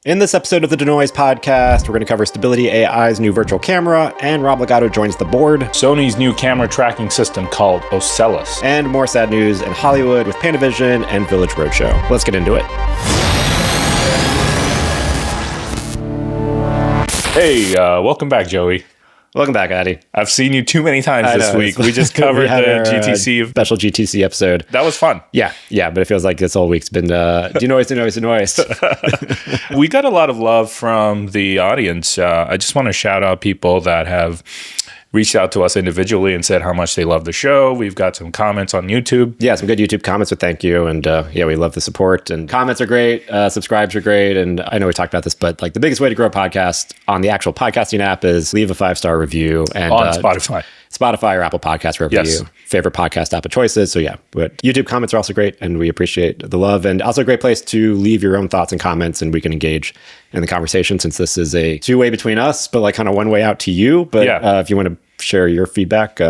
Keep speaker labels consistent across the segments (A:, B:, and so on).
A: In this episode of the Denoise podcast, we're going to cover Stability AI's new virtual camera, and Rob Legato joins the board.
B: Sony's new camera tracking system called OCELLUS.
A: And more sad news in Hollywood with Panavision and Village Roadshow. Let's get into it.
B: Hey, welcome back, Joey.
A: Welcome back, Addy.
B: I've seen you too many times this week. We just covered the GTC.
A: Special GTC episode.
B: That was fun.
A: Yeah, but it feels like this whole week's been denoise.
B: We got a lot of love from the audience. I just want to shout out people that have reached out to us individually and said how much they love the show. We've got some comments on YouTube.
A: Yeah, some good YouTube comments with thank you. And we love the support. And comments are great. Subscribes are great. And I know we talked about this, but like the biggest way to grow a podcast on the actual podcasting app is leave a 5-star review. And
B: on Spotify
A: or Apple Podcasts, wherever
B: Yes.
A: you favorite podcast app of choices. So but YouTube comments are also great, and we appreciate the love. And also a great place to leave your own thoughts and comments, and we can engage in the conversation since this is a two-way between us, but like kind of one way out to you. But if you want to share your feedback,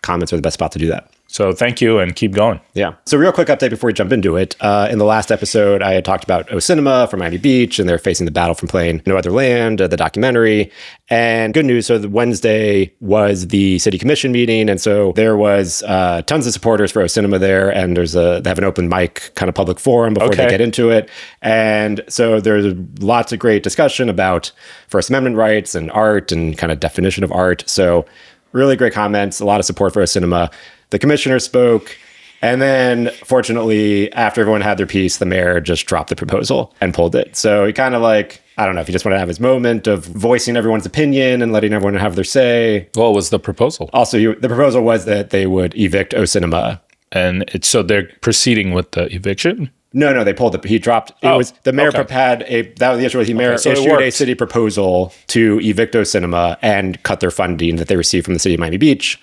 A: comments are the best spot to do that.
B: So thank you and keep going.
A: Yeah. So real quick update before we jump into it. In the last episode, I had talked about OCELLUS from Miami Beach, and they're facing the battle from playing No Other Land, the documentary. And good news. So the Wednesday was the city commission meeting. And so there was tons of supporters for OCELLUS there. And they have an open mic kind of public forum before they get into it. And so there's lots of great discussion about First Amendment rights and art and kind of definition of art. So really great comments, a lot of support for OCELLUS. The commissioner spoke, and then fortunately, after everyone had their piece, the mayor just dropped the proposal and pulled it. So he kind of like, I don't know if he just wanted to have his moment of voicing everyone's opinion and letting everyone have their say.
B: What was the proposal?
A: Also, the proposal was that they would evict OCELLUS.
B: And so they're proceeding with the eviction?
A: No, they pulled it. He dropped. It was the mayor had that was the issue. The mayor issued a city proposal to evict OCELLUS and cut their funding that they received from the city of Miami Beach.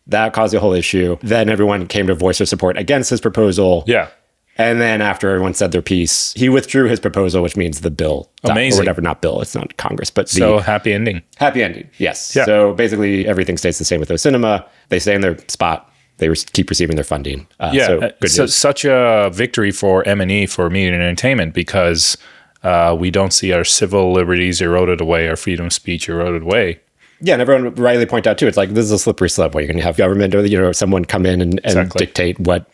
A: That caused the whole issue. Then everyone came to voice their support against his proposal.
B: Yeah.
A: And then after everyone said their piece, he withdrew his proposal, which means the bill.
B: Amazing.
A: Or whatever, not bill. It's not Congress, but
B: so happy ending.
A: Happy ending, yes.
B: Yeah.
A: So basically everything stays the same with OCELLUS. They stay in their spot. They keep receiving their funding. So good news. Such
B: a victory for M&E, for media and entertainment, because we don't see our civil liberties eroded away, our freedom of speech eroded away.
A: Yeah, and everyone rightly point out too, it's like this is a slippery slope where you're going to have government or someone come in and dictate what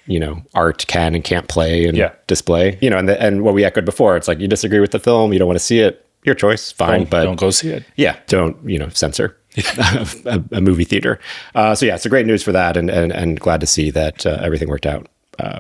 A: art can and can't play and display. And what we echoed before, it's like you disagree with the film, you don't want to see it, your choice, fine, but
B: don't go see it.
A: Yeah, don't censor a movie theater. So it's a great news for that, and glad to see that everything worked out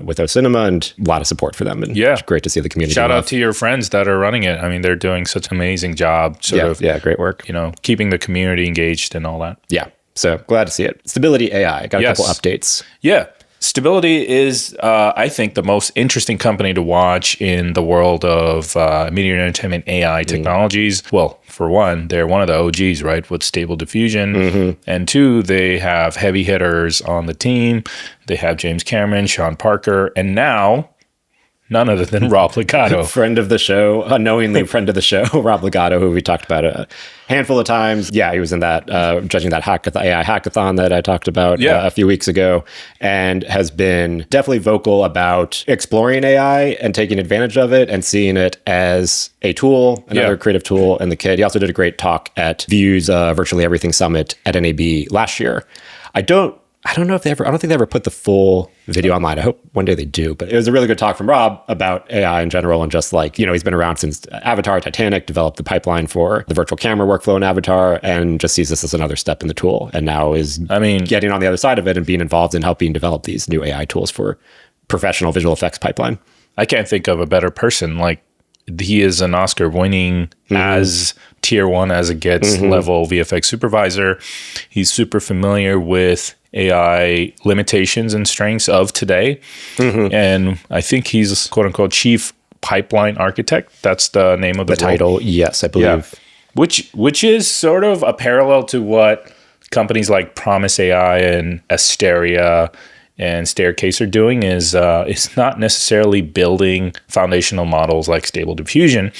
A: with OCELLUS, and a lot of support for them. And it's great to see the community.
B: Shout out to your friends that are running it. I mean, they're doing such an amazing job.
A: Great work.
B: Keeping the community engaged and all that.
A: Yeah. So glad to see it. Stability AI. Got a couple updates.
B: Yeah. Stability is, I think, the most interesting company to watch in the world of media and entertainment AI technologies. Well, for one, they're one of the OGs, right, with Stable Diffusion. Mm-hmm. And two, they have heavy hitters on the team. They have James Cameron, Sean Parker, and now none other than Rob Legato.
A: Friend of the show, unknowingly friend of the show, Rob Legato, who we talked about a handful of times. Yeah, he was in that, judging that AI hackathon that I talked about a few weeks ago, and has been definitely vocal about exploring AI and taking advantage of it and seeing it as a tool, another creative tool in the kit. He also did a great talk at View's Virtually Everything Summit at NAB last year. I don't think they ever put the full video online. I hope one day they do, but it was a really good talk from Rob about AI in general. And just like, he's been around since Avatar, Titanic, developed the pipeline for the virtual camera workflow in Avatar, and just sees this as another step in the tool. And now is getting on the other side of it and being involved in helping develop these new AI tools for professional visual effects pipeline.
B: I can't think of a better person. Like, he is an Oscar winning as tier 1 as it gets level VFX supervisor. He's super familiar with AI limitations and strengths of today. And I think he's quote unquote chief pipeline architect. That's the name of the
A: title. Yes, I believe.
B: Yeah. Which is sort of a parallel to what companies like Promise AI and Asteria and Staircase are doing. Is it's not necessarily building foundational models like Stable Diffusion.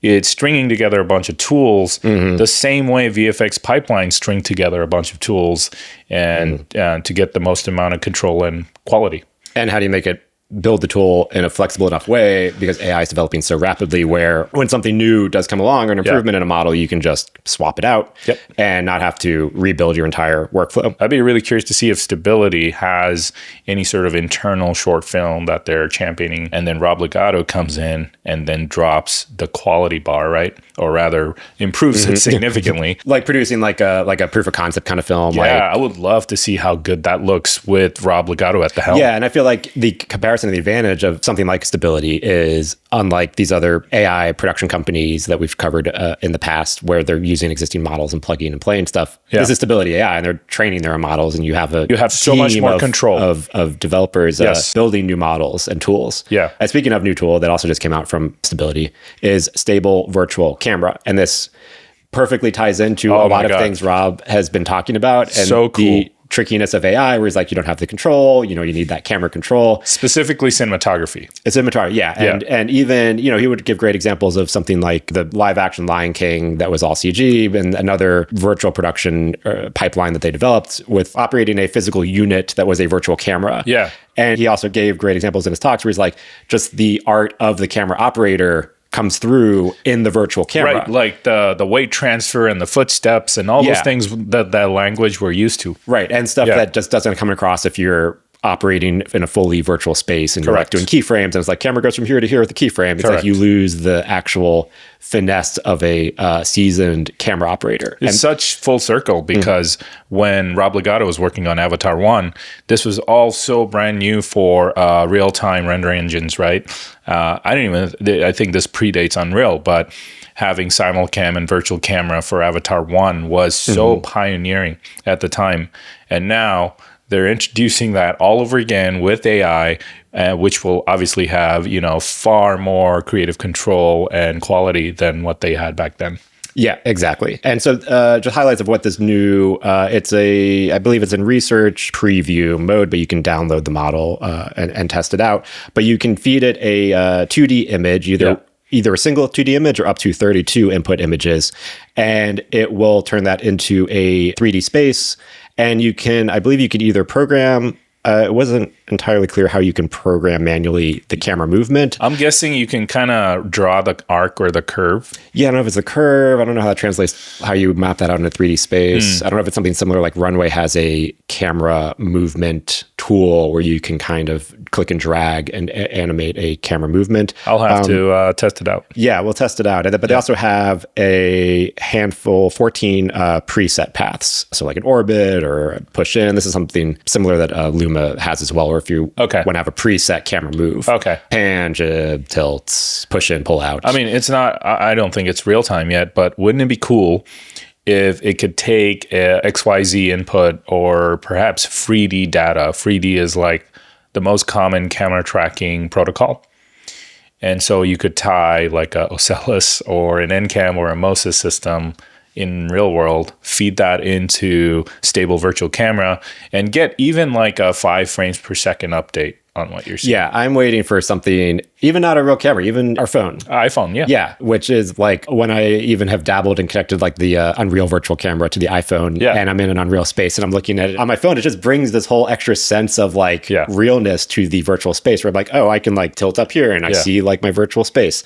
B: It's stringing together a bunch of tools the same way VFX pipelines string together a bunch of tools and to get the most amount of control and quality.
A: And how do you make it build the tool in a flexible enough way because AI is developing so rapidly where when something new does come along or an improvement in a model, you can just swap it out and not have to rebuild your entire workflow.
B: I'd be really curious to see if Stability has any sort of internal short film that they're championing, and then Rob Legato comes in and then drops the quality bar, right? Or rather improves it significantly.
A: Like producing like a proof of concept kind of film.
B: Yeah, I would love to see how good that looks with Rob Legato at the helm.
A: Yeah, and I feel like the comparison and the advantage of something like Stability is unlike these other AI production companies that we've covered in the past where they're using existing models and plugging and playing stuff. This is Stability AI, and they're training their own models, and you have
B: so much more control
A: of developers building new models and tools.
B: Yeah.
A: And speaking of new tool that also just came out from Stability is Stable Virtual Camera, and this perfectly ties into a lot of things Rob has been talking about, and
B: so cool.
A: The trickiness of AI, where he's like, you don't have the control, you need that camera control.
B: Specifically cinematography.
A: It's cinematography, and even, he would give great examples of something like the live action Lion King that was all CG, and another virtual production pipeline that they developed with operating a physical unit that was a virtual camera.
B: Yeah.
A: And he also gave great examples in his talks where he's like, just the art of the camera operator comes through in the virtual camera.
B: Right, like the weight transfer and the footsteps and all those things that language we're used to.
A: Right, and stuff that just doesn't come across if you're operating in a fully virtual space and you're like doing keyframes, and it's like camera goes from here to here with the keyframe. It's like you lose the actual finesse of a seasoned camera operator.
B: It's such full circle because when Rob Legato was working on Avatar 1, this was all so brand new for real-time render engines, right? I think this predates Unreal, but having simulcam and virtual camera for Avatar 1 was so pioneering at the time. And now they're introducing that all over again with AI, which will obviously have, far more creative control and quality than what they had back then.
A: Yeah, exactly. And so just highlights of what this new, I believe it's in research preview mode, but you can download the model and test it out. But you can feed it a 2D image, either a single 2D image or up to 32 input images, and it will turn that into a 3D space. And I believe you can either program, it wasn't entirely clear how you can program manually the camera movement.
B: I'm guessing you can kind of draw the arc or the curve.
A: Yeah, I don't know if it's a curve. I don't know how that translates, how you map that out in a 3D space. I don't know if it's something similar like Runway has a camera movement tool where you can kind of click and drag and animate a camera movement.
B: I'll have to test it out.
A: Yeah, we'll test it out. But they also have a handful, 14 preset paths. So like an orbit or a push in. This is something similar that Luma has as well, or if you want to have a preset camera move. Pan, jib, tilts, push in, pull out.
B: I mean, it's not, I don't think it's real time yet, but wouldn't it be cool if it could take XYZ input or perhaps 3D data? 3D is like the most common camera tracking protocol. And so you could tie like a OCELLUS or an NCAM or a MOSIS system in real world, feed that into Stable Virtual Camera, and get even like a 5 frames per second update on what you're seeing.
A: Yeah, I'm waiting for something, even not a real camera, even our phone.
B: iPhone, yeah.
A: Yeah, which is like when I even have dabbled and connected like the Unreal Virtual Camera to the iPhone, and I'm in an Unreal space and I'm looking at it on my phone, it just brings this whole extra sense of like realness to the virtual space where I'm like, oh, I can like tilt up here and I see like my virtual space.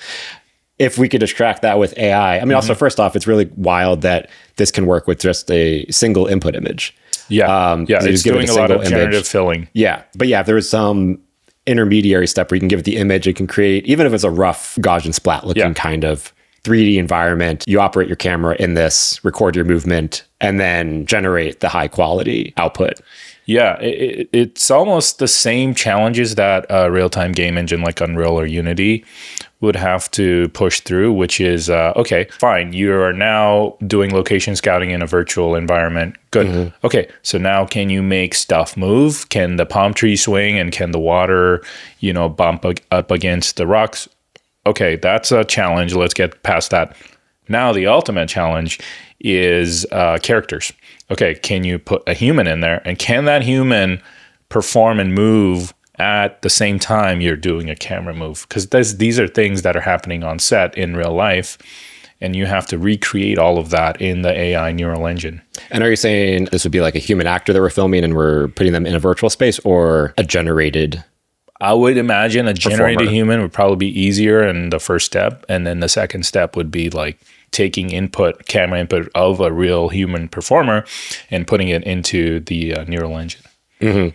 A: If we could extract that with AI, I mean, also first off, it's really wild that this can work with just a single input image.
B: It's doing a lot of generative filling.
A: Yeah, but if there is some intermediary step where you can give it the image, it can create, even if it's a rough Gaussian splat looking kind of 3D environment, you operate your camera in this, record your movement, and then generate the high quality output.
B: Yeah, it's almost the same challenges that a real-time game engine like Unreal or Unity would have to push through, which is, okay, fine, you are now doing location scouting in a virtual environment. Good. Okay, so now can you make stuff move? Can the palm tree swing and can the water, bump up against the rocks? Okay, that's a challenge. Let's get past that. Now the ultimate challenge is characters. Okay, can you put a human in there? And can that human perform and move at the same time you're doing a camera move? Because these are things that are happening on set in real life, and you have to recreate all of that in the AI neural engine.
A: And are you saying this would be like a human actor that we're filming and we're putting them in a virtual space, or a generated
B: I would imagine a generated
A: Performer.
B: human would probably be easier in the first step. And then the second step would be like taking camera input of a real human performer and putting it into the neural engine.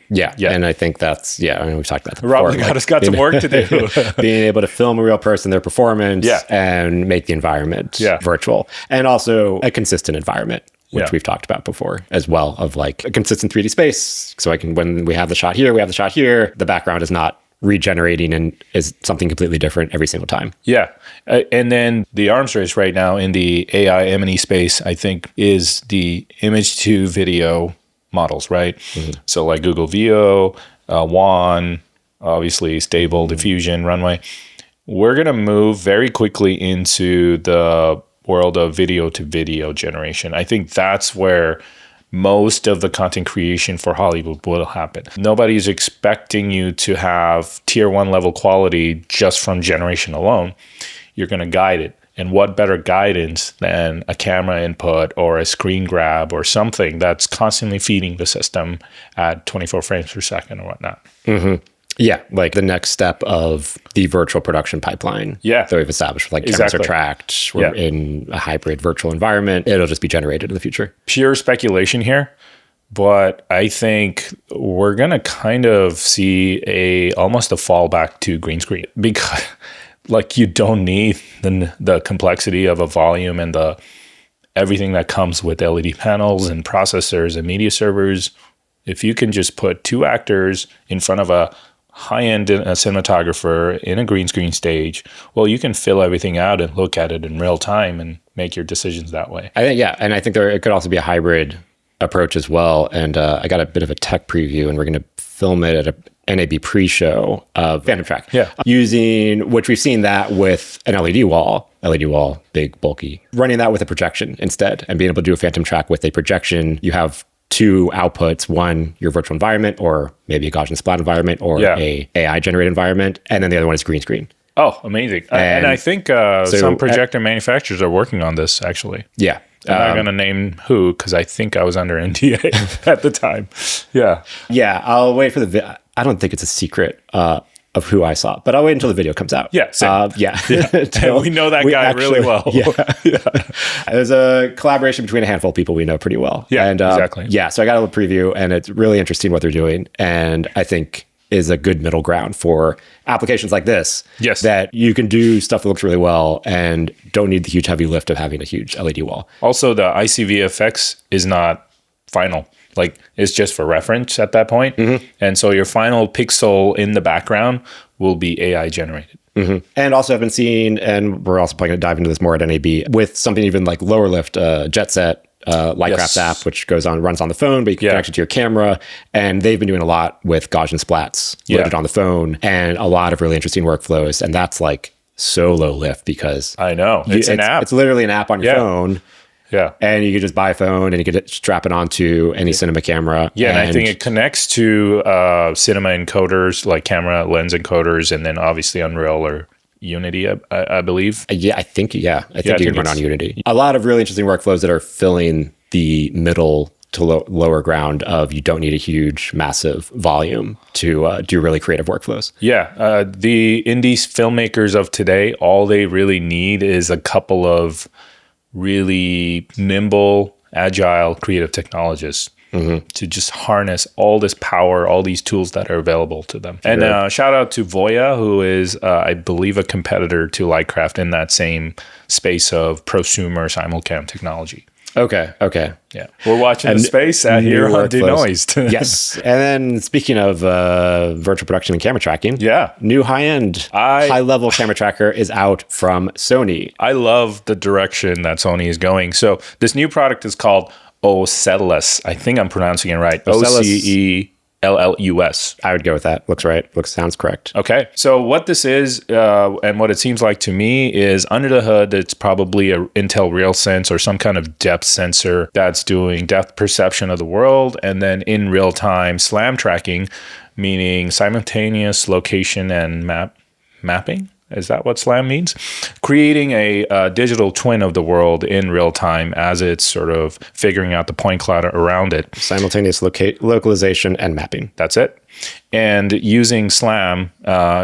A: Yeah. And I think that's, I mean, we've talked about that
B: Rob
A: before.
B: Legato's got some work to do.
A: Being able to film a real person, their performance, and make the environment virtual. And also a consistent environment, which we've talked about before as well, of like a consistent 3D space. So when we have the shot here, the background is not regenerating and is something completely different every single time.
B: Yeah. And then the arms race right now in the AI M&E space, I think, is the image to video models, right? So like Google Veo, WAN, obviously Stable, Diffusion, Runway. We're going to move very quickly into the world of video to video generation. I think that's where most of the content creation for Hollywood will happen. Nobody's expecting you to have tier 1 level quality just from generation alone. You're going to guide it. And what better guidance than a camera input or a screen grab or something that's constantly feeding the system at 24 frames per second or whatnot.
A: Yeah, like the next step of the virtual production pipeline that we've established. Like cameras are tracked, we're in a hybrid virtual environment. It'll just be generated in the future.
B: Pure speculation here, but I think we're going to kind of see almost a fallback to green screen, because like you don't need the complexity of a volume and everything that comes with LED panels and processors and media servers. If you can just put 2 actors in front of a high-end cinematographer in a green screen stage, well, you can fill everything out and look at it in real time and make your decisions that way.
A: I think, and I think it could also be a hybrid approach as well. And I got a bit of a tech preview, and we're going to film it at a NAB pre-show of Phantom Track. Using, which we've seen that with an LED wall, big, bulky, running that with a projection instead, and being able to do a Phantom Track with a projection. You have 2 outputs, one, your virtual environment, or maybe a Gaussian splat environment, or a AI generated environment. And then the other one is green screen.
B: Oh, amazing. And I think some projector manufacturers are working on this, actually.
A: Yeah.
B: I'm not going to name who, because I think I was under NDA at the time. Yeah,
A: I'll wait for the I don't think it's a secret of who I saw, but I'll wait until the video comes out.
B: Yeah, same. We know that guy really well.
A: There's a collaboration between a handful of people we know pretty well.
B: Exactly.
A: So I got a little preview, and it's really interesting what they're doing, and I think is a good middle ground for applications like this. That you can do stuff that looks really well and don't need the huge heavy lift of having a huge LED wall.
B: Also, the ICVFX is not final. Like, it's just for reference at that point. And so your final pixel in the background will be AI generated.
A: And also I've been seeing, and we're also probably going to dive into this more at NAB, with something even like lower lift, JetSet, Lightcraft app, which runs on the phone, but you can connect it to your camera. And they've been doing a lot with Gaussian splats loaded on the phone, and a lot of really interesting workflows. And that's like so low lift, because
B: I know it's an app.
A: It's literally an app on your phone. And you could just buy a phone and you could strap it onto any cinema camera.
B: And I think it connects to cinema encoders, like camera lens encoders, and then obviously Unreal or Unity, I believe.
A: I think you can run on Unity. A lot of really interesting workflows that are filling the middle to lower ground of you don't need a huge, massive volume to do really creative workflows. The indie filmmakers of today, all they really need is a couple of really nimble, agile, creative technologists to just harness all this power, all these tools that are available to them. And shout out to Voia, who is, I believe, a competitor to Lightcraft in that same space of prosumer simulcam technology. Okay.
B: Yeah. We're watching the space out here on Denoised.
A: Yes. And then speaking of virtual production and camera tracking, new high-end, high-level camera tracker is out from Sony.
B: I love the direction that Sony is going. So this new product is called OCELLUS. I think I'm pronouncing it right. OCELLUS. I
A: would go with that. Looks right. Sounds correct.
B: Okay. So what this is, and what it seems like to me, is under the hood, it's probably a Intel RealSense or some kind of depth sensor that's doing depth perception of the world, and then in real time SLAM tracking, meaning simultaneous location and mapping. Is that what SLAM means? Creating a digital twin of the world in real time as it's sort of figuring out the point cloud around it.
A: Simultaneous localization and mapping.
B: That's it. And using SLAM,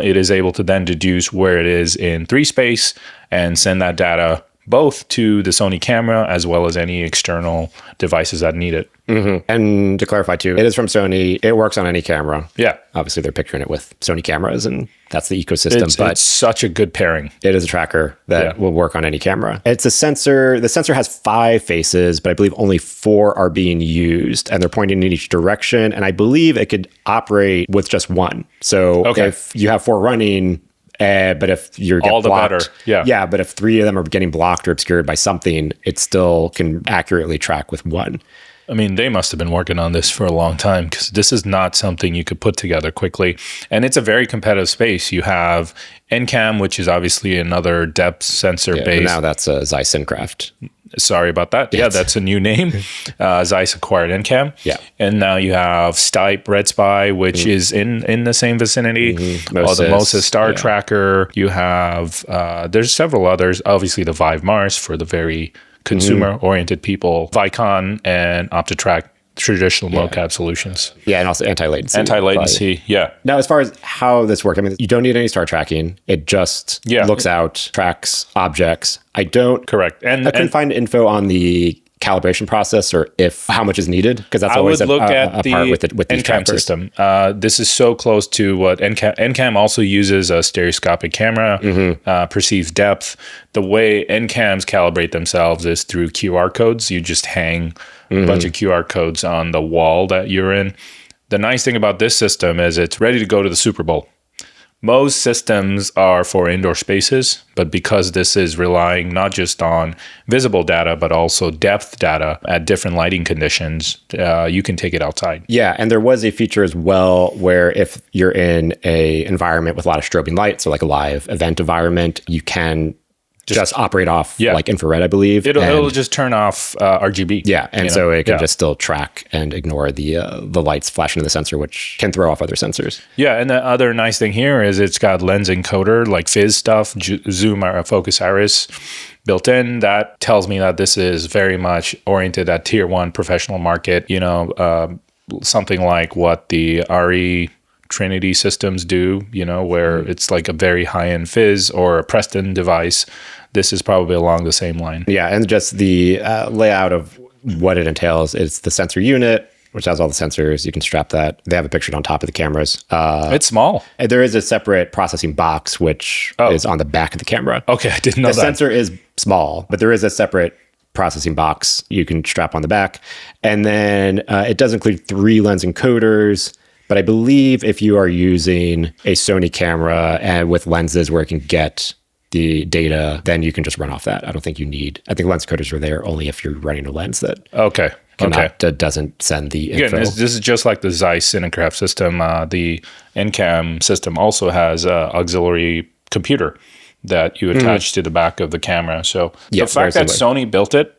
B: it is able to then deduce where it is in 3 space and send that data both to the Sony camera as well as any external devices that need it.
A: Mm-hmm. And to clarify too, it is from Sony. It works on any camera.
B: Yeah.
A: Obviously, they're picturing it with Sony cameras, and that's the ecosystem.
B: But it's such a good pairing.
A: It is a tracker that will work on any camera. It's a sensor. The sensor has 5 faces, but I believe only 4 are being used, and they're pointing in each direction. And I believe it could operate with just one. So if you have 4 running, but if you're
B: all the better.
A: Yeah, but if 3 of them are getting blocked or obscured by something, it still can accurately track with one.
B: I mean, they must have been working on this for a long time, because this is not something you could put together quickly. And it's a very competitive space. You have NCAM, which is obviously another depth sensor based.
A: Now that's a Zeiss Syncraft.
B: Sorry about that. Yeah, that's a new name. Zeiss acquired NCAM.
A: Yeah.
B: And now you have Stipe, Red Spy, which is in the same vicinity. The Moses Star Tracker. You have, there's several others. Obviously, the Vive Mars for the very consumer-oriented people. Vicon and OptiTrack, traditional mocap solutions.
A: Yeah, and also anti-latency.
B: Anti-latency, yeah.
A: Now, as far as how this works, I mean, you don't need any star tracking. It just looks out, tracks objects.
B: Correct.
A: And I couldn't find info on the calibration process or how much is needed, because that's always
B: a part
A: with these
B: NCAM
A: trackers.
B: system. This is so close to what NCAM also uses a stereoscopic camera, perceives depth. The way NCAMs calibrate themselves is through QR codes. You just hang a bunch of QR codes on the wall that you're in. The nice thing about this system is it's ready to go to the Super Bowl. Most systems are for indoor spaces, but because this is relying not just on visible data, but also depth data at different lighting conditions, you can take it outside.
A: Yeah, and there was a feature as well where if you're in a environment with a lot of strobing lights, or like a live event environment, you can just operate off like infrared, I believe.
B: It'll just turn off RGB.
A: Yeah, and so it can just still track and ignore the lights flashing in the sensor, which can throw off other sensors.
B: Yeah, and the other nice thing here is it's got lens encoder, like Fizz stuff, zoom or focus iris built in. That tells me that this is very much oriented at tier 1 professional market. You know, something like what the RE Trinity systems do, you know, where it's like a very high-end Fizz or a Preston device. This is probably along the same line.
A: Yeah, and just the layout of what it entails is the sensor unit, which has all the sensors. You can strap that. They have it pictured on top of the cameras.
B: It's small.
A: And there is a separate processing box, which is on the back of the camera.
B: Okay, I didn't know that.
A: The sensor is small, but there is a separate processing box you can strap on the back. And then it does include 3 lens encoders. But I believe if you are using a Sony camera and with lenses where it can get the data, then you can just run off that. I don't think you need. I think lens encoders are there only if you're running a lens that doesn't send the info.
B: Again, this is just like the Zeiss Cinecraft system. The NCAM system also has an auxiliary computer that you attach to the back of the camera. So the fact that Sony built it,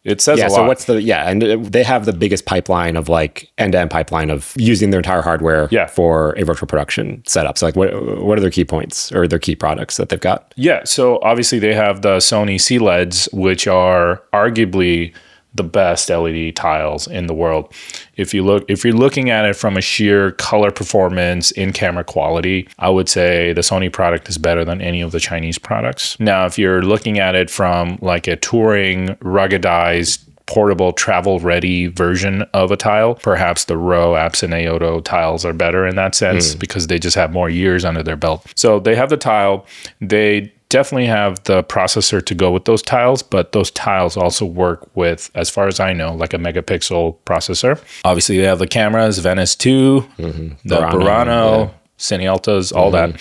B: it says a lot.
A: So what's and they have the biggest pipeline of like end-to-end pipeline of using their entire hardware for a virtual production setup. So like what are their key points or their key products that they've got?
B: Yeah, so obviously they have the Sony CLEDs, which are arguably the best LED tiles in the world. If you're looking at it from a sheer color performance, in-camera quality, I would say the Sony product is better than any of the Chinese products. Now, if you're looking at it from like a touring, ruggedized, portable, travel-ready version of a tile, perhaps the Row, Apps, and Aoto tiles are better in that sense because they just have more years under their belt. So they have the tile. They definitely have the processor to go with those tiles, but those tiles also work with, as far as I know, like a megapixel processor. Obviously, they have the cameras, Venice 2, the Burano, Cine Altas, all that.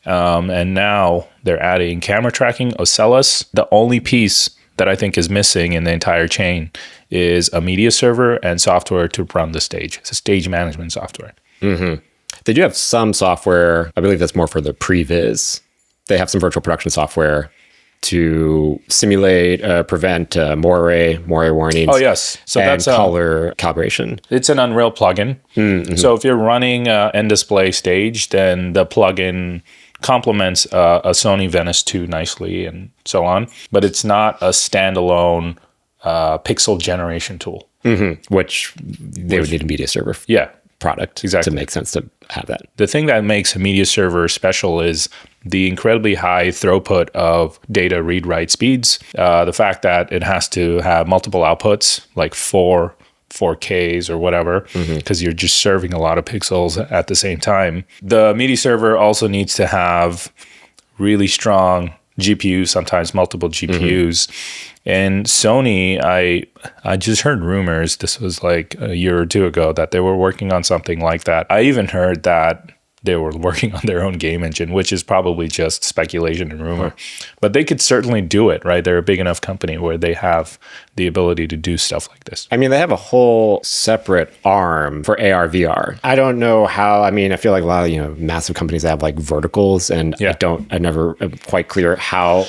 B: And now they're adding camera tracking, OCELLUS. The only piece that I think is missing in the entire chain is a media server and software to run the stage. It's a stage management software.
A: They do have some software. I believe that's more for the previs. They have some virtual production software to simulate, prevent moire warnings.
B: Oh, yes. So
A: and
B: that's
A: color calibration.
B: It's an Unreal plugin. So if you're running an display stage, then the plugin complements a Sony Venice 2 nicely and so on, but it's not a standalone pixel generation tool.
A: Which they would need a media server product
B: exactly
A: to make sense to have that.
B: The thing that makes a media server special is the incredibly high throughput of data read-write speeds. The fact that it has to have multiple outputs, like 4Ks or whatever, because you're just serving a lot of pixels at the same time. The media server also needs to have really strong GPUs, sometimes multiple GPUs. And Sony, I just heard rumors, this was like a year or two ago, that they were working on something like that. I even heard that they were working on their own game engine, which is probably just speculation and rumor. But they could certainly do it, right? They're a big enough company where they have the ability to do stuff like this.
A: I mean, they have a whole separate arm for AR, VR. I don't know how, I mean, I feel like a lot of, massive companies have like verticals, and I never am quite clear how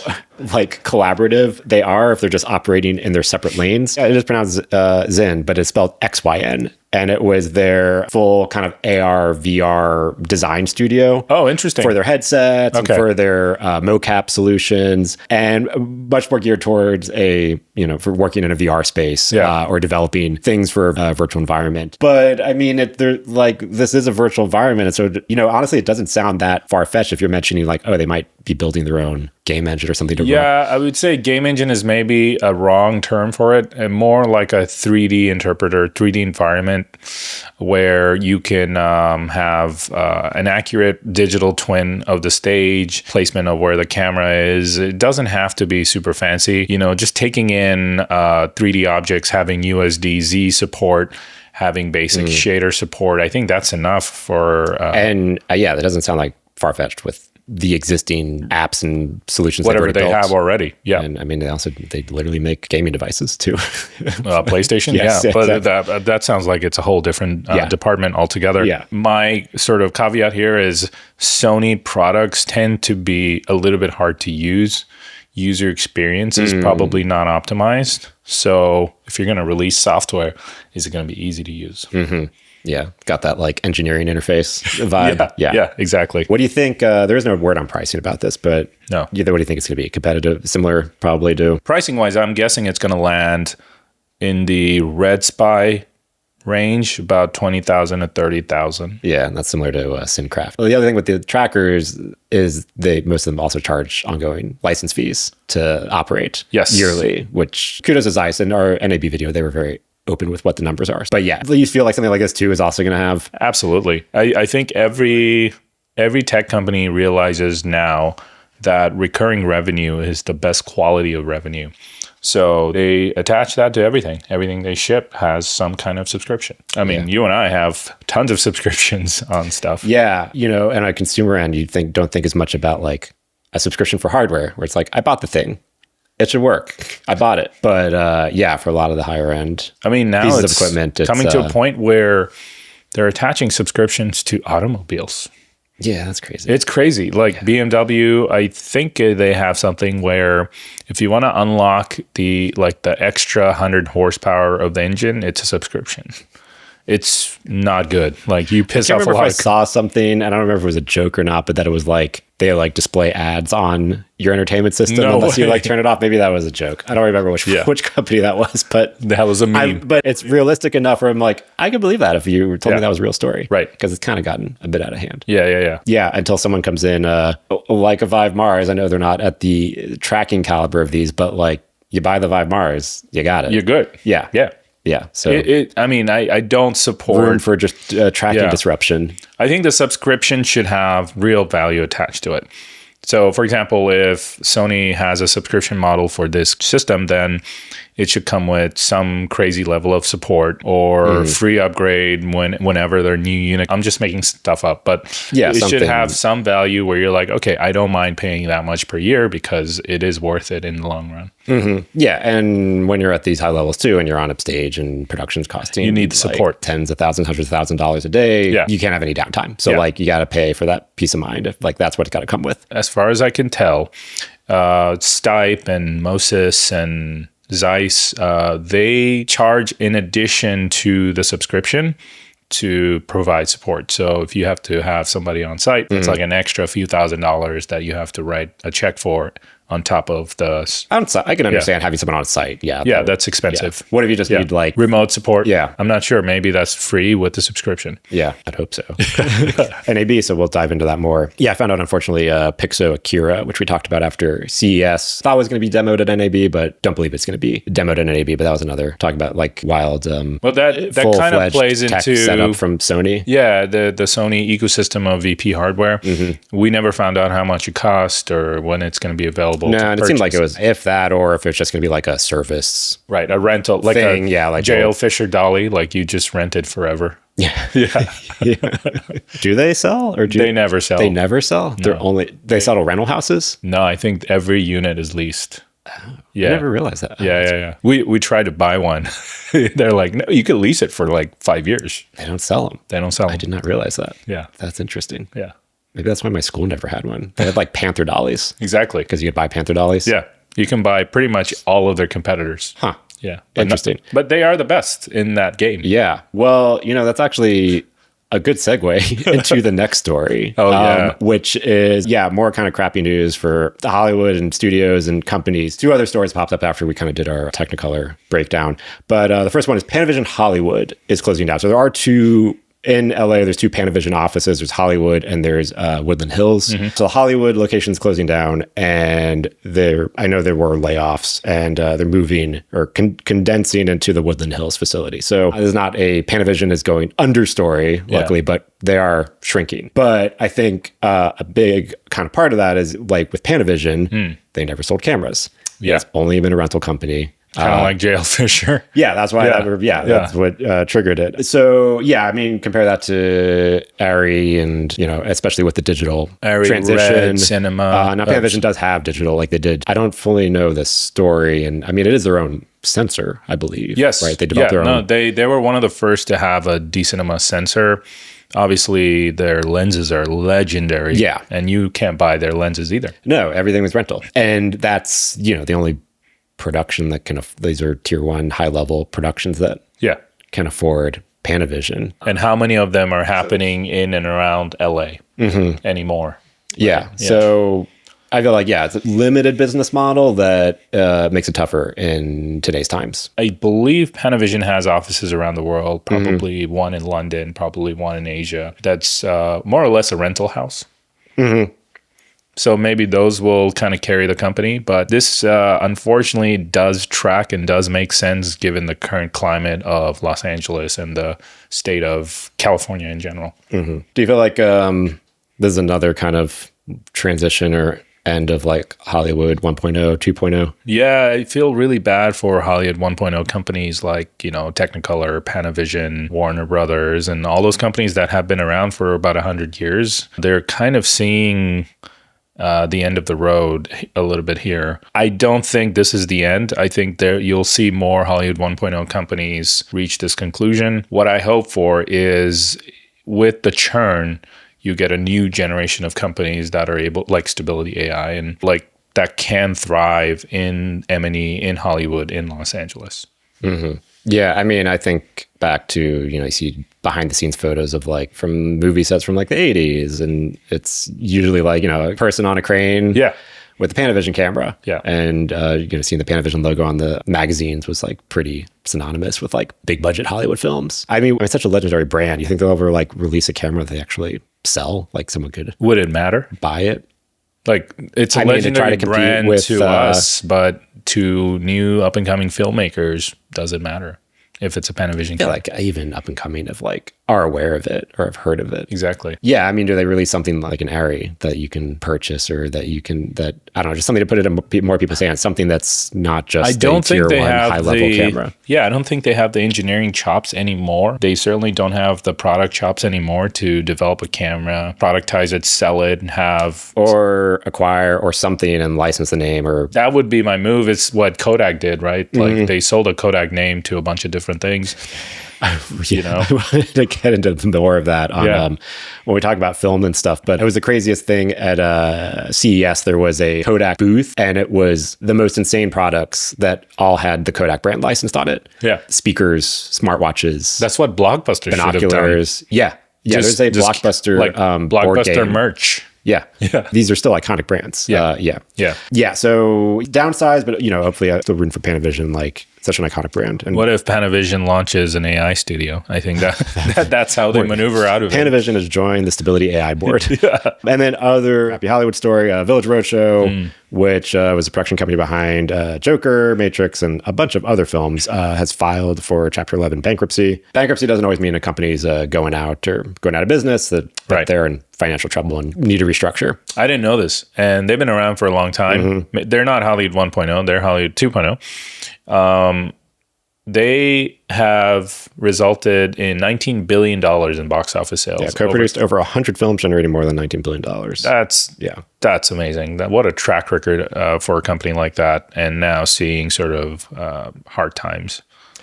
A: like collaborative they are, if they're just operating in their separate lanes. It is pronounced Zyn, but it's spelled XYN. And it was their full kind of AR, VR design studio.
B: Oh, interesting.
A: For their headsets and for their mocap solutions, and much more geared towards for working in a VR space or developing things for a virtual environment. But I mean, this is a virtual environment. And so, honestly, it doesn't sound that far-fetched if you're mentioning like, oh, they might be building their own game engine or something to run.
B: I would say game engine is maybe a wrong term for it, and more like a 3D interpreter, 3D environment where you can have an accurate digital twin of the stage, placement of where the camera is. It doesn't have to be super fancy. Just taking in 3D objects, having USD-Z support, having basic shader support. I think that's enough for...
A: that doesn't sound like far-fetched with the existing apps and solutions
B: whatever they have already. And
A: I mean, they literally make gaming devices too.
B: PlayStation.
A: Yes,
B: but
A: exactly.
B: that sounds like it's a whole different department altogether. My sort of caveat here is Sony products tend to be a little bit hard to use. User experience is probably not optimized. So if you're going to release software, is it going to be easy to use?
A: Yeah, got that like engineering interface vibe.
B: Yeah, exactly.
A: What do you think? There is no word on pricing about this, but
B: no.
A: What do you think it's going to be? Competitive, similar, probably to
B: pricing wise? I'm guessing it's going to land in the Red Spy range, about 20,000 to 30,000.
A: Yeah, and that's similar to Syncraft. Well, the other thing with the trackers is most of them also charge ongoing license fees to operate yearly, which kudos to Zeiss and our NAB video. They were very open with what the numbers are. But you feel like something like this too is also going to have...
B: Absolutely. I think every tech company realizes now that recurring revenue is the best quality of revenue. So they attach that to everything. Everything they ship has some kind of subscription. I mean, you and I have tons of subscriptions on stuff.
A: Yeah. And on consumer end, don't think as much about like a subscription for hardware where it's like, I bought the thing. It should work. I bought it. But for a lot of the higher end
B: now
A: pieces
B: it's
A: of equipment,
B: coming to a point where they're attaching subscriptions to automobiles.
A: Yeah, that's crazy.
B: It's crazy. Like BMW, I think they have something where if you want to unlock the extra 100 horsepower of the engine, it's a subscription. It's not good. Like you piss off a lot.
A: I saw something, and I don't remember if it was a joke or not, but that it was like they display ads on your entertainment system unless you turn it off. Maybe that was a joke. I don't remember which company that was, but
B: that was a meme.
A: But it's realistic enough where I'm like, I could believe that if you told me that was a real story,
B: right?
A: Because it's kind of gotten a bit out of hand.
B: Yeah.
A: Until someone comes in, like a Vive Mars. I know they're not at the tracking caliber of these, but like you buy the Vive Mars, you got it.
B: You're good.
A: Yeah. So
B: I don't support
A: room for just tracking disruption.
B: I think the subscription should have real value attached to it. So, for example, if Sony has a subscription model for this system, then it should come with some crazy level of support or free upgrade whenever their new unit. I'm just making stuff up, but it should have some value where you're like, okay, I don't mind paying that much per year because it is worth it in the long run.
A: Yeah, and when you're at these high levels too, and you're on upstage and production's costing,
B: you need the support,
A: tens of thousands, hundreds of $1,000s a day.
B: Yeah.
A: You can't have any downtime. So you got to pay for that peace of mind. If that's what it's got to come with.
B: As far as I can tell, Stipe and Moses and Zeiss, they charge in addition to the subscription to provide support. So if you have to have somebody on site, it's like an extra few $1,000s that you have to write a check for on top of the...
A: I can understand having someone on site. Yeah.
B: Yeah, that's expensive.
A: What if you just need like...
B: remote support?
A: Yeah.
B: I'm not sure. Maybe that's free with the subscription.
A: Yeah, I'd hope so. NAB, so we'll dive into that more. Yeah, I found out, unfortunately, Pixo Akira, which we talked about after CES, thought was going to be demoed at NAB, but don't believe it's going to be demoed at NAB. But that was another, talking about like wild...
B: well, that kind of plays into...
A: setup from Sony.
B: Yeah, the Sony ecosystem of VP hardware. We never found out how much it cost or when it's going to be available.
A: No, and it seemed like it was if that, or if it's just going to be like a service.
B: Right, a rental, like
A: thing,
B: like JL Fisher Dolly, like you just rented forever.
A: Yeah.
B: Yeah.
A: Do they sell? Or
B: they never sell.
A: They never sell?
B: No.
A: They sell to rental houses?
B: No, I think every unit is leased.
A: Yeah. I never realized that.
B: Yeah. We tried to buy one. They're like, no, you could lease it for like 5 years.
A: They don't sell them.
B: I
A: did not realize that.
B: Yeah.
A: That's interesting.
B: Yeah.
A: Maybe that's why my school never had one. They had like Panther dollies.
B: Exactly.
A: Because you could buy Panther dollies.
B: Yeah. You can buy pretty much all of their competitors.
A: Huh.
B: Yeah.
A: Interesting.
B: But they are the best in that game.
A: Yeah. Well, that's actually a good segue into the next story.
B: Oh, yeah.
A: Which is, more kind of crappy news for the Hollywood and studios and companies. Two other stories popped up after we kind of did our Technicolor breakdown. But the first one is Panavision Hollywood is closing down. So there are two... In LA, there's two Panavision offices. There's Hollywood and there's Woodland Hills. So the Hollywood location's closing down, and I know there were layoffs, and they're moving or condensing into the Woodland Hills facility. So there's not a Panavision is going understory, luckily, but they are shrinking. But I think a big kind of part of that is like with Panavision, they never sold cameras.
B: Yeah.
A: It's only been a rental company.
B: Kind of like JL Fisher.
A: Yeah, that's why. That's what triggered it. So I mean, compare that to Arri, and especially with the digital transition. Red,
B: Cinema.
A: Now Panavision does have digital, like they did. I don't fully know the story, and I mean, it is their own sensor, I believe.
B: Yes,
A: right. They developed their own.
B: They were one of the first to have a D-Cinema sensor. Obviously, their lenses are legendary.
A: Yeah,
B: and you can't buy their lenses either.
A: No, everything was rental, and that's the only production that these are tier 1 high level productions that can afford Panavision.
B: And how many of them are happening in and around LA anymore?
A: Yeah. So I feel like, it's a limited business model that makes it tougher in today's times.
B: I believe Panavision has offices around the world, probably one in London, probably one in Asia. That's more or less a rental house. So maybe those will kind of carry the company. But this, unfortunately, does track and does make sense given the current climate of Los Angeles and the state of California in general.
A: Do you feel like this is another kind of transition or end of like Hollywood 1.0, 2.0?
B: Yeah, I feel really bad for Hollywood 1.0 companies like, Technicolor, Panavision, Warner Brothers, and all those companies that have been around for about 100 years. They're kind of seeing... the end of the road a little bit here. I don't think this is the end. I think you'll see more Hollywood 1.0 companies reach this conclusion. What I hope for is with the churn, you get a new generation of companies that are able, like Stability AI, and like that can thrive in M&E, in Hollywood, in Los Angeles.
A: Yeah, I mean, I think back to, you see behind the scenes photos of like from movie sets from like the 80s, and it's usually like, a person on a crane with a Panavision camera.
B: Yeah.
A: And, seeing the Panavision logo on the magazines was like pretty synonymous with like big budget Hollywood films. I mean, it's such a legendary brand. You think they'll ever like release a camera that they actually sell? Like someone could...
B: Would it matter?
A: Buy it?
B: Like it's a legendary brand to us, but to new up and coming filmmakers, does it matter if it's a Panavision?
A: Yeah, like even up and coming of like are aware of it or have heard of it.
B: Exactly.
A: Yeah, I mean, do they release something like an Arri that you can purchase, or that you can I don't know, just something to put it in more people's hands, something that's not just
B: I don't think they have
A: high level camera.
B: Yeah, I don't think they have the engineering chops anymore. They certainly don't have the product chops anymore to develop a camera, productize it, sell it, and have
A: or acquire or something and license the name. Or
B: that would be my move. It's what Kodak did, right? Like they sold a Kodak name to a bunch of different things. You know,
A: I wanted to get into more of that on when we talk about film and stuff. But it was the craziest thing at CES. There was a Kodak booth, and it was the most insane products that all had the Kodak brand licensed on it.
B: Yeah,
A: speakers, smartwatches.
B: That's what Blockbuster
A: binoculars.
B: Should have done.
A: Yeah. There's a Blockbuster
B: like Blockbuster merch.
A: Yeah. These are still iconic brands. Yeah. So downsize, but hopefully still rooting for Panavision, like such an iconic brand. And
B: what if Panavision launches an AI studio? I think that's how they maneuver out of it.
A: Panavision has joined the Stability AI board. And then other Happy Hollywood story, Village Roadshow, which was a production company behind Joker, Matrix, and a bunch of other films, has filed for Chapter 11 bankruptcy. Bankruptcy doesn't always mean a company's going out of business, that they're in financial trouble and need to restructure.
B: I didn't know this. And they've been around for a long time. They're not Hollywood 1.0, they're Hollywood 2.0. They have resulted in $19 billion in box office sales.
A: Yeah, co-produced over 100 films, generating more than $19 billion.
B: That's amazing. What a track record for a company like that, and now seeing sort of hard times.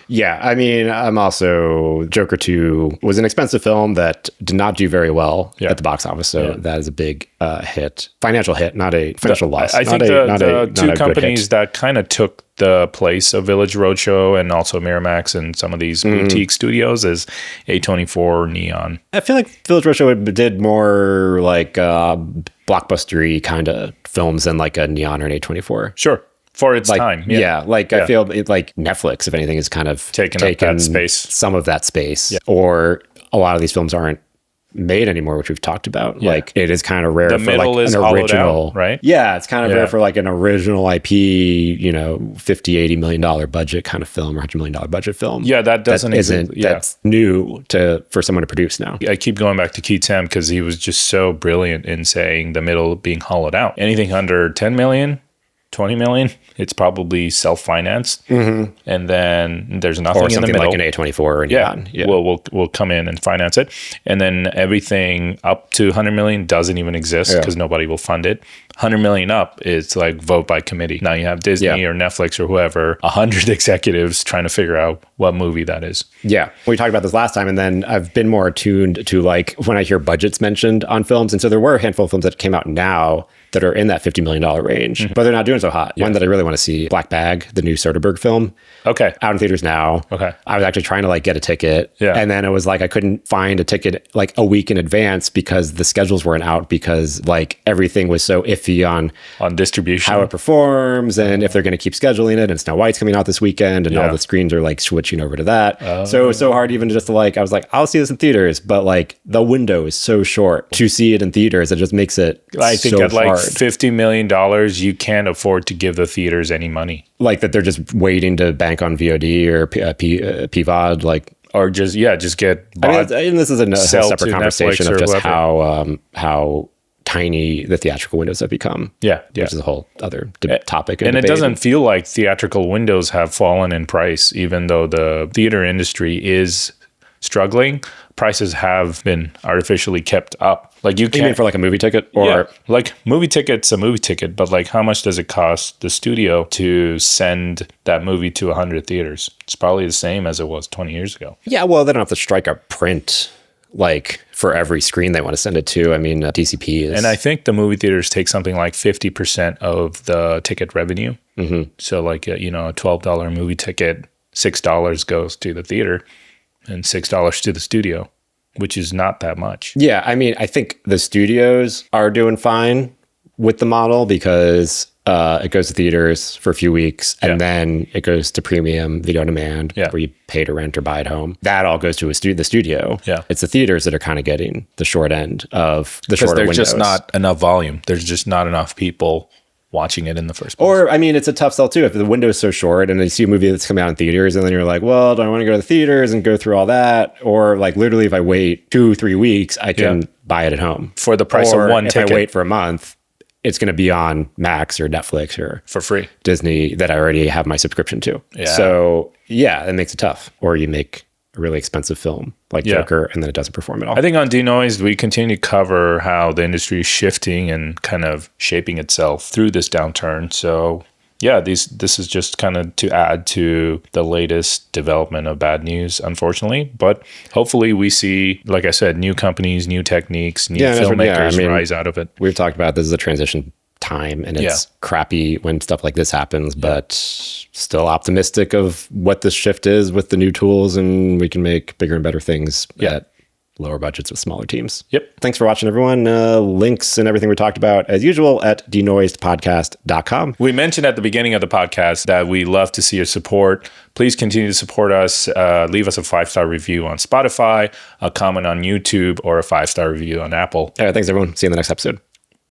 A: Yeah, I mean, I'm also Joker 2 was an expensive film that did not do very well at the box office. So that is a big financial hit, not a financial loss.
B: I think the two companies that kind of took the place of Village Roadshow and also Miramax and some of these boutique studios is A24, Neon.
A: I feel like Village Roadshow did more like blockbustery kind of films than like a Neon or an A24.
B: Sure. For its time.
A: I feel like Netflix, if anything, is kind of
B: taken up that space.
A: Some of that space. Yeah. Or a lot of these films aren't made anymore, which we've talked about. Yeah. Like it is kind of rare for like an original,
B: out, right?
A: Yeah, it's kind of rare for like an original IP, $50-80 million budget kind of film or $100 million budget film.
B: Yeah, that doesn't exist.
A: That's new for someone to produce now.
B: I keep going back to Keith Sam because he was just so brilliant in saying the middle being hollowed out. Anything under 10 million, 20 million, it's probably self-financed, and then there's nothing in the middle,
A: like an A24 or Neon.
B: We'll come in and finance it, and then everything up to 100 million doesn't even exist because nobody will fund it. 100 million up, it's like vote by committee. Now you have Disney or Netflix or whoever, 100 executives trying to figure out what movie that is. Yeah,
A: we talked about this last time, and then I've been more attuned to like when I hear budgets mentioned on films, and so there were a handful of films that came out now that are in that $50 million range, but they're not doing so hot. One that I really want to see, Black Bag, the new Soderbergh film.
B: Okay.
A: Out in theaters now.
B: Okay.
A: I was actually trying to like get a ticket. Yeah. And then it was like, I couldn't find a ticket like a week in advance because the schedules weren't out because like everything was so iffy on
B: distribution,
A: how it performs and if they're going to keep scheduling it, and Snow White's coming out this weekend and all the screens are like switching over to that. So it was so hard even just to like, I was like, I'll see this in theaters, but like the window is so short to see it in theaters. It just makes it
B: I think
A: so
B: at like
A: hard.
B: $50 million, you can't afford to give the theaters any money.
A: Like that they're just waiting to bank on VOD or PVOD, like,
B: or just get bought.
A: I mean, and this is a separate conversation of just
B: whoever.
A: how tiny the theatrical windows have become.
B: Yeah.
A: Which is a whole other topic.
B: And it doesn't feel like theatrical windows have fallen in price, even though the theater industry is struggling. Prices have been artificially kept up. Like you
A: mean for like a movie ticket, or
B: like movie ticket's a movie ticket, but like how much does it cost the studio to send that movie to 100 theaters? It's probably the same as it was 20 years ago.
A: Yeah, well, they don't have to strike a print like for every screen they want to send it to. I mean, DCP is,
B: and I think the movie theaters take something like 50% of the ticket revenue. So like a $12 movie ticket, $6 goes to the theater and $6 to the studio, which is not that much. Yeah,
A: I mean, I think the studios are doing fine with the model because it goes to theaters for a few weeks and then it goes to premium video on demand where you pay to rent or buy it home. That all goes to the studio. Yeah. It's the theaters that are kind of getting the short end of the shorter windows.
B: There's just not enough volume. There's just not enough people watching it in the first place.
A: Or, I mean, it's a tough sell too. If the window is so short and you see a movie that's coming out in theaters and then you're like, well, do I want to go to the theaters and go through all that? Or like literally if I wait 2-3 weeks, I can buy it at home.
B: For the price of one ticket.
A: If I wait for a month, it's going to be on Max or Netflix or
B: for free
A: Disney that I already have my subscription to. Yeah. So yeah, it makes it tough. Or you make a really expensive film like Joker and then it doesn't perform at all.
B: I think on Denoised, we continue to cover how the industry is shifting and kind of shaping itself through this downturn. So yeah, this is just kind of to add to the latest development of bad news, unfortunately. But hopefully we see, like I said, new companies, new techniques, new filmmakers rise out of it.
A: We've talked about this is a transition time, and it's crappy when stuff like this happens, but still optimistic of what this shift is with the new tools, and we can make bigger and better things at lower budgets with smaller teams.
B: Yep.
A: Thanks for watching, everyone. Links and everything we talked about, as usual, at denoisedpodcast.com.
B: We mentioned at the beginning of the podcast that we love to see your support. Please continue to support us. Leave us a 5-star review on Spotify, a comment on YouTube, or a 5-star review on Apple.
A: All right, thanks, everyone. See you in the next episode.